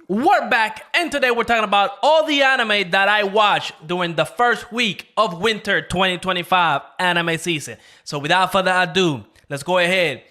We're back, and today we're talking about all the anime that I watched during the first week of winter 2025 anime season. So without further ado, let's go ahead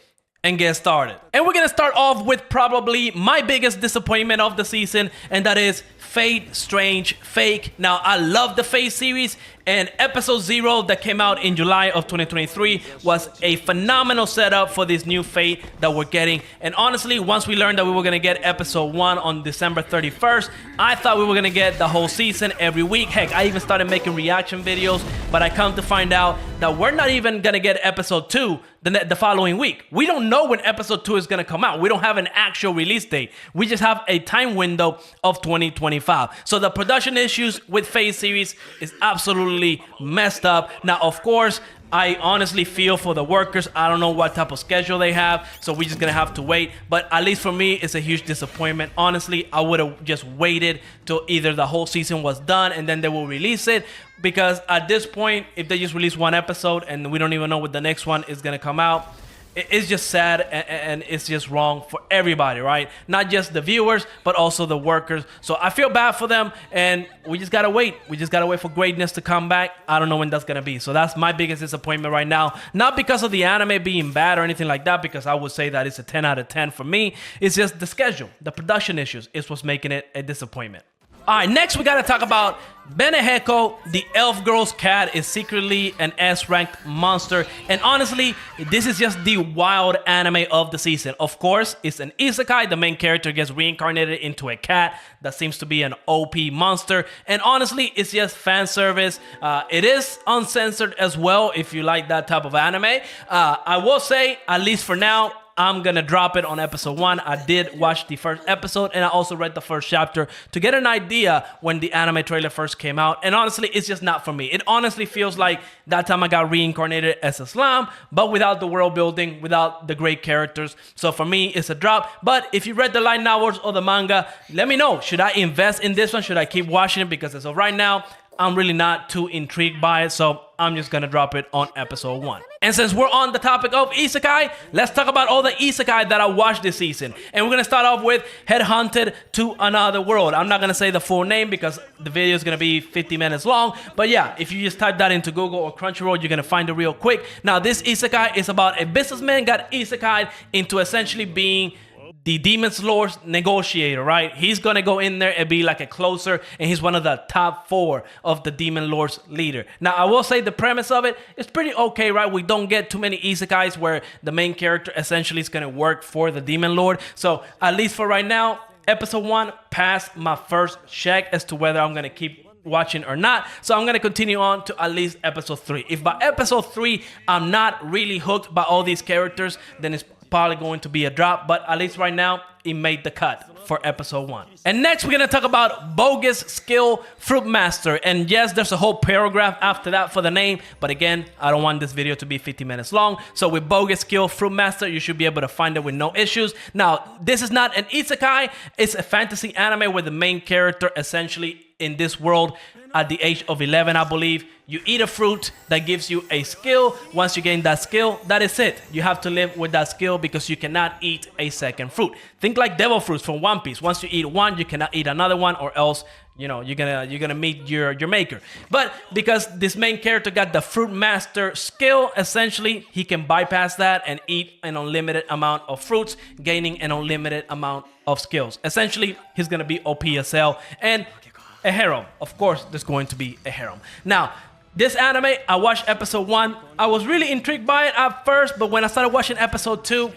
and get started. And we're gonna start off with probably my biggest disappointment of the season, and that is Fate Strange Fake. Now, I love the Fate series, and episode 0 that came out in July of 2023 was a phenomenal setup for this new Fate that we're getting. And honestly, once we learned that we were gonna get episode 1 on December 31st, I thought we were gonna get the whole season every week. Heck, I even started making reaction videos, but I come to find out that we're not even gonna get episode 2 the following week. We don't know when episode 2 is gonna come out. We don't have an actual release date. We just have a time window of 2025. So the production issues with Fate series is absolutely messed up. Now, of course, I honestly feel for the workers. I don't know what type of schedule they have, so we're just gonna have to wait. But at least for me, it's a huge disappointment. Honestly, I would have just waited till either the whole season was done and then they will release it. Because at this point, if they just release one episode and we don't even know what the next one is gonna come out, it's just sad and it's just wrong for everybody, right? Not just the viewers, but also the workers. So I feel bad for them, and we just gotta wait. We just gotta wait for greatness to come back. I don't know when that's gonna be. So that's my biggest disappointment right now. Not because of the anime being bad or anything like that, because I would say that it's a 10 out of 10 for me. It's just the schedule, the production issues is what's making it a disappointment. All right, next we gotta talk about Beno, the elf girl's cat, is secretly an S-ranked monster. And honestly, this is just the wild anime of the season. Of course, it's an isekai. The main character gets reincarnated into a cat that seems to be an OP monster. And honestly, it's just fan service. It is uncensored as well if you like that type of anime. I will say, at least for now, I'm gonna drop it on episode 1. I did watch the first episode and I also read the first chapter to get an idea when the anime trailer first came out. And honestly, it's just not for me. It honestly feels like that time I got reincarnated as a slime, but without the world building, without the great characters. So for me, it's a drop. But if you read the light novels or the manga, let me know. Should I invest in this one? Should I keep watching it? Because as of right now, I'm really not too intrigued by it, so I'm just gonna drop it on episode 1. And since we're on the topic of isekai, let's talk about all the isekai that I watched this season. And we're gonna start off with Headhunted to Another World. I'm not gonna say the full name because the video is gonna be 50 minutes long, but yeah, if you just type that into Google or Crunchyroll, you're gonna find it real quick. Now, this isekai is about a businessman got isekai'd into essentially being the Demon Lord's negotiator, right? He's gonna go in there and be like a closer, and he's one of the top 4 of the Demon Lord's leader. Now, I will say the premise of it is pretty okay, right? We don't get too many isekais where the main character essentially is gonna work for the Demon Lord. So at least for right now, episode 1 passed my first check as to whether I'm gonna keep watching or not. So I'm gonna continue on to at least episode 3. If by episode 3 I'm not really hooked by all these characters, then it's probably going to be a drop, but at least right now it made the cut for episode 1. And next we're gonna talk about Bogus Skill Fruit Master. And yes, there's a whole paragraph after that for the name, but again, I don't want this video to be 50 minutes long. So with Bogus Skill Fruit Master, you should be able to find it with no issues. Now, this is not an isekai, it's a fantasy anime where the main character essentially in this world at the age of 11, I believe, you eat a fruit that gives you a skill. Once you gain that skill, that is it. You have to live with that skill because you cannot eat a second fruit. Think like devil fruits from One Piece. Once you eat one, you cannot eat another one, or else, you know, you're gonna meet your maker. But because this main character got the Fruit Master skill, essentially he can bypass that and eat an unlimited amount of fruits, gaining an unlimited amount of skills. Essentially, he's gonna be OP as hell. And a harem. Of course, there's going to be a harem. Now, this anime, I watched episode 1. I was really intrigued by it at first, but when I started watching episode 2,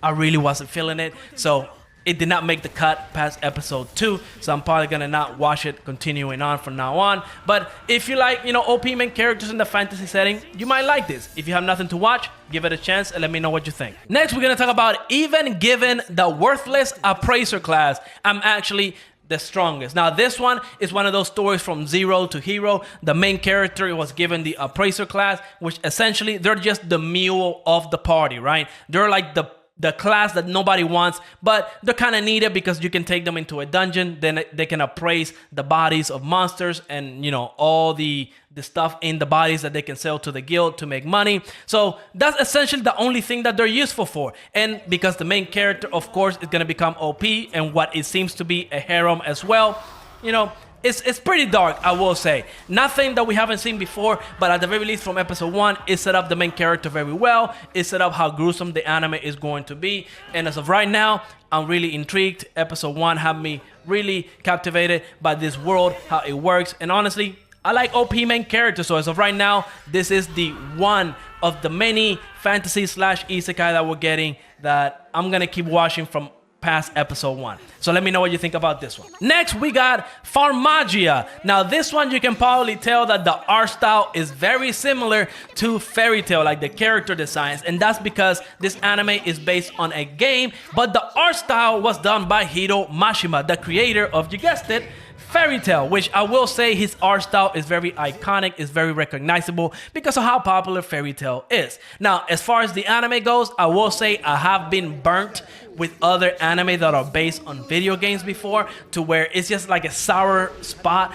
I really wasn't feeling it. So it did not make the cut past episode 2. So I'm probably gonna not watch it continuing on from now on. But if you like, you know, OP main characters in the fantasy setting, you might like this. If you have nothing to watch, give it a chance and let me know what you think. Next, we're gonna talk about Even Given the Worthless Appraiser class. I'm actually the strongest. Now, this one is one of those stories from zero to hero. The main character was given the appraiser class, which essentially they're just the mule of the party, right? They're like the the class that nobody wants, but they're kind of needed because you can take them into a dungeon, then they can appraise the bodies of monsters and, you know, all the stuff in the bodies that they can sell to the guild to make money. So that's essentially the only thing that they're useful for. And because the main character, of course, is going to become OP and what it seems to be a harem as well, you know, it's pretty dark, I will say. Nothing that we haven't seen before, but at the very least from episode 1, it set up the main character very well. It set up how gruesome the anime is going to be. And as of right now, I'm really intrigued. Episode 1 had me really captivated by this world, how it works. And honestly, I like OP main characters. So as of right now, this is the one of the many fantasy / isekai that we're getting that I'm going to keep watching from past episode 1. So let me know what you think about this one. Next, we got Pharmagia. Now, this one you can probably tell that the art style is very similar to Fairy Tail, like the character designs, and that's because this anime is based on a game, but the art style was done by Hiro Mashima, the creator of, you guessed it, Fairy Tail, which I will say his art style is very iconic, is very recognizable because of how popular Fairy Tail is. Now, as far as the anime goes, I will say I have been burnt with other anime that are based on video games before, to where it's just like a sour spot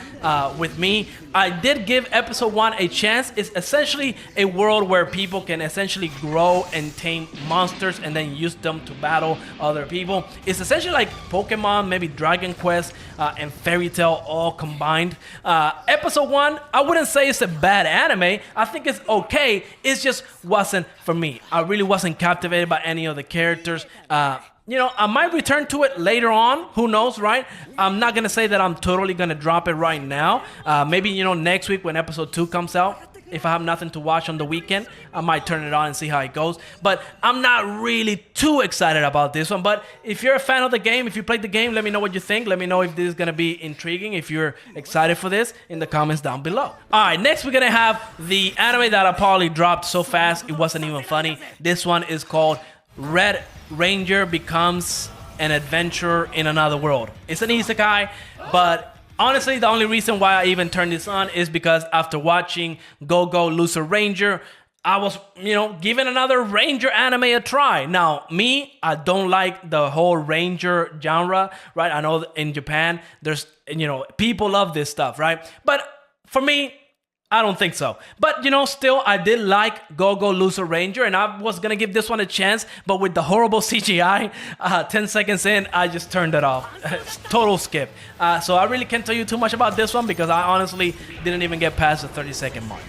with me. I did give episode 1 a chance. It's essentially a world where people can essentially grow and tame monsters and then use them to battle other people. It's essentially like Pokemon, maybe Dragon Quest, and Fairy Tail all combined. Episode 1, I wouldn't say it's a bad anime. I think it's okay. It just wasn't for me. I really wasn't captivated by any of the characters. You know, I might return to it later on. Who knows, right? I'm not going to say that I'm totally going to drop it right now. Maybe, you know, next week when episode 2 comes out, if I have nothing to watch on the weekend, I might turn it on and see how it goes. But I'm not really too excited about this one. But if you're a fan of the game, if you played the game, let me know what you think. Let me know if this is going to be intriguing, if you're excited for this, in the comments down below. All right, next we're going to have the anime that I probably dropped so fast it wasn't even funny. This one is called Red Ranger Becomes an Adventurer in Another World. It's an isekai, but honestly, the only reason why I even turned this on is because after watching Go Go Loser Ranger, I was, you know, giving another Ranger anime a try. Now, me, I don't like the whole Ranger genre, right? I know in Japan, there's, you know, people love this stuff, right? But for me, I don't think so. But, you know, still, I did like Go Go Loser Ranger, and I was going to give this one a chance, but with the horrible CGI, 10 seconds in, I just turned it off. Total skip. So I really can't tell you too much about this one because I honestly didn't even get past the 30-second mark.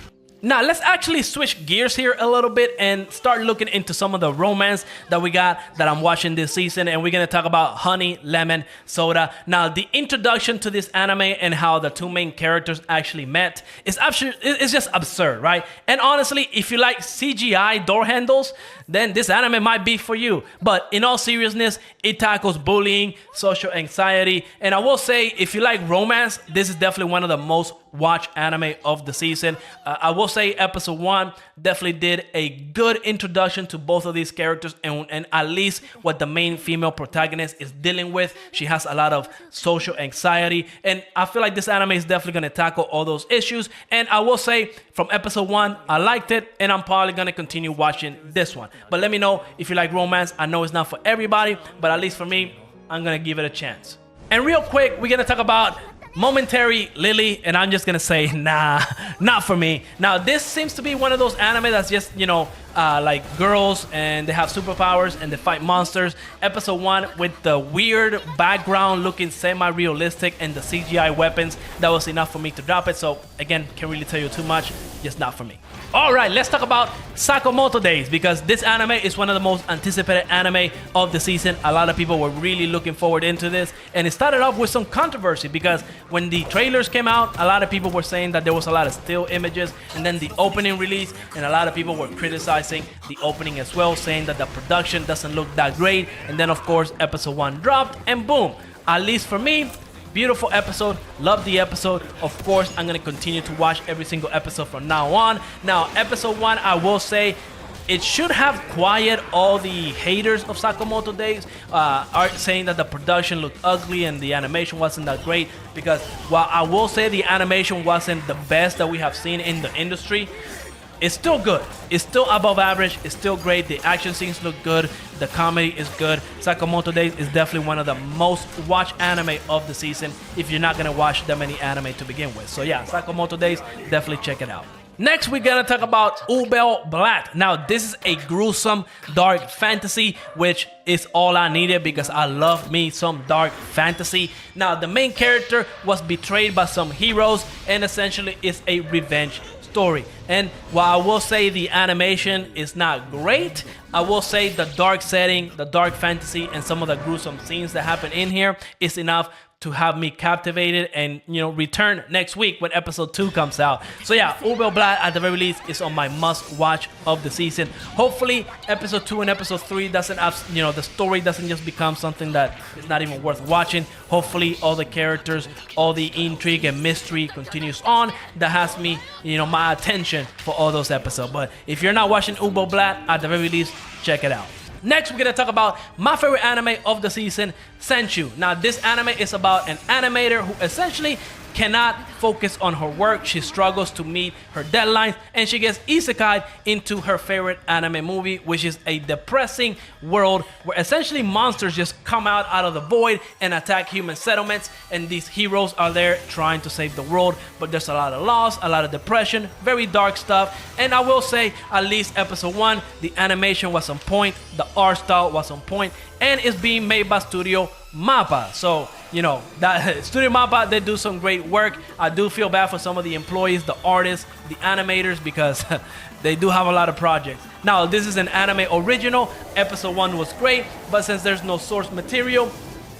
Now, let's actually switch gears here a little bit and start looking into some of the romance that we got that I'm watching this season. And we're going to talk about Honey Lemon Soda. Now, the introduction to this anime and how the two main characters actually met is it's just absurd, right? And honestly, if you like CGI door handles, then this anime might be for you. But in all seriousness, it tackles bullying, social anxiety. And I will say, if you like romance, this is definitely one of the most watched anime of the season. I will say episode 1 definitely did a good introduction to both of these characters and at least what the main female protagonist is dealing with. She has a lot of social anxiety, and I feel like this anime is definitely going to tackle all those issues. And I will say from episode 1, I liked it, and I'm probably going to continue watching this one. But let me know if you like romance. I know it's not for everybody, but at least for me, I'm going to give it a chance. And real quick, we're going to talk about Momentary Lily, and I'm just gonna say, nah, not for me. Now, this seems to be one of those anime that's just, you know, like girls and they have superpowers and they fight monsters. Episode 1 with the weird background looking semi-realistic and the CGI weapons, that was enough for me to drop it. So again, can't really tell you too much, just not for me. All right, let's talk about Sakamoto Days, because this anime is one of the most anticipated anime of the season. A lot of people were really looking forward into this, and it started off with some controversy because when the trailers came out, a lot of people were saying that there was a lot of still images, and then the opening release, and a lot of people were criticizing the opening as well, saying that the production doesn't look that great. And then of course episode 1 dropped, and boom, at least for me, beautiful episode, love the episode. Of course, I'm gonna continue to watch every single episode from now on. Now, episode 1, I will say, it should have quieted all the haters of Sakamoto Days, are saying that the production looked ugly and the animation wasn't that great, because while I will say the animation wasn't the best that we have seen in the industry, it's still good. It's still above average. It's still great. The action scenes look good. The comedy is good. Sakamoto Days is definitely one of the most watched anime of the season if you're not gonna watch that many anime to begin with. So yeah, Sakamoto Days, definitely check it out. Next, we're gonna talk about Ubel Black. Now, this is a gruesome, dark fantasy, which is all I needed because I love me some dark fantasy. Now, the main character was betrayed by some heroes, and essentially it's a revenge story. And while I will say the animation is not great, I will say the dark setting, the dark fantasy, and some of the gruesome scenes that happen in here is enough to have me captivated and, you know, return next week when episode 2 comes out. So yeah, Ubel Black at the very least is on my must watch of the season. Hopefully episode 2 and episode 3 doesn't have, you know, the story doesn't just become something that is not even worth watching. Hopefully all the characters, all the intrigue and mystery continues on. That has me, you know, my attention for all those episodes. But if you're not watching Ubel Black, at the very least, check it out. Next, we're gonna talk about my favorite anime of the season, Sentu. Now, this anime is about an animator who essentially cannot focus on her work. She struggles to meet her deadlines, and she gets isekai into her favorite anime movie, which is a depressing world where essentially monsters just come out of the void and attack human settlements, and these heroes are there trying to save the world, but there's a lot of loss, a lot of depression, very dark stuff. And I will say, at least episode 1, the animation was on point, the art style was on point, and it's being made by Studio Mappa. So, you know, that Studio Mappa, they do some great work. I do feel bad for some of the employees, the artists, the animators, because they do have a lot of projects. Now, this is an anime original. Episode 1 was great, but since there's no source material,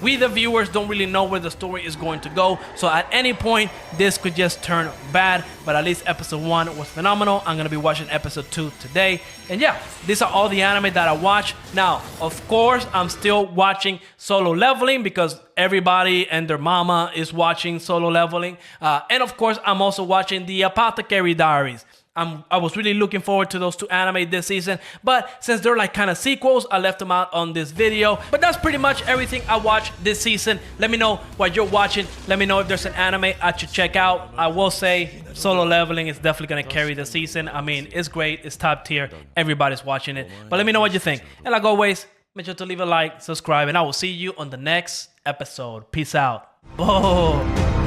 we the viewers don't really know where the story is going to go. So at any point, this could just turn bad, but at least episode 1 was phenomenal. I'm gonna be watching episode 2 today. And yeah, these are all the anime that I watch. Now, of course, I'm still watching Solo Leveling because everybody and their mama is watching Solo Leveling. And of course, I'm also watching the Apothecary Diaries. I was really looking forward to those 2 anime this season, but since they're like kind of sequels, I left them out on this video. But that's pretty much everything I watched this season. Let me know what you're watching. Let me know if there's an anime I should check out. I will say Solo Leveling is definitely going to carry the season. I mean, it's great. It's top tier. Everybody's watching it. But let me know what you think. And like always, make sure to leave a like, subscribe, and I will see you on the next episode. Peace out. Boom.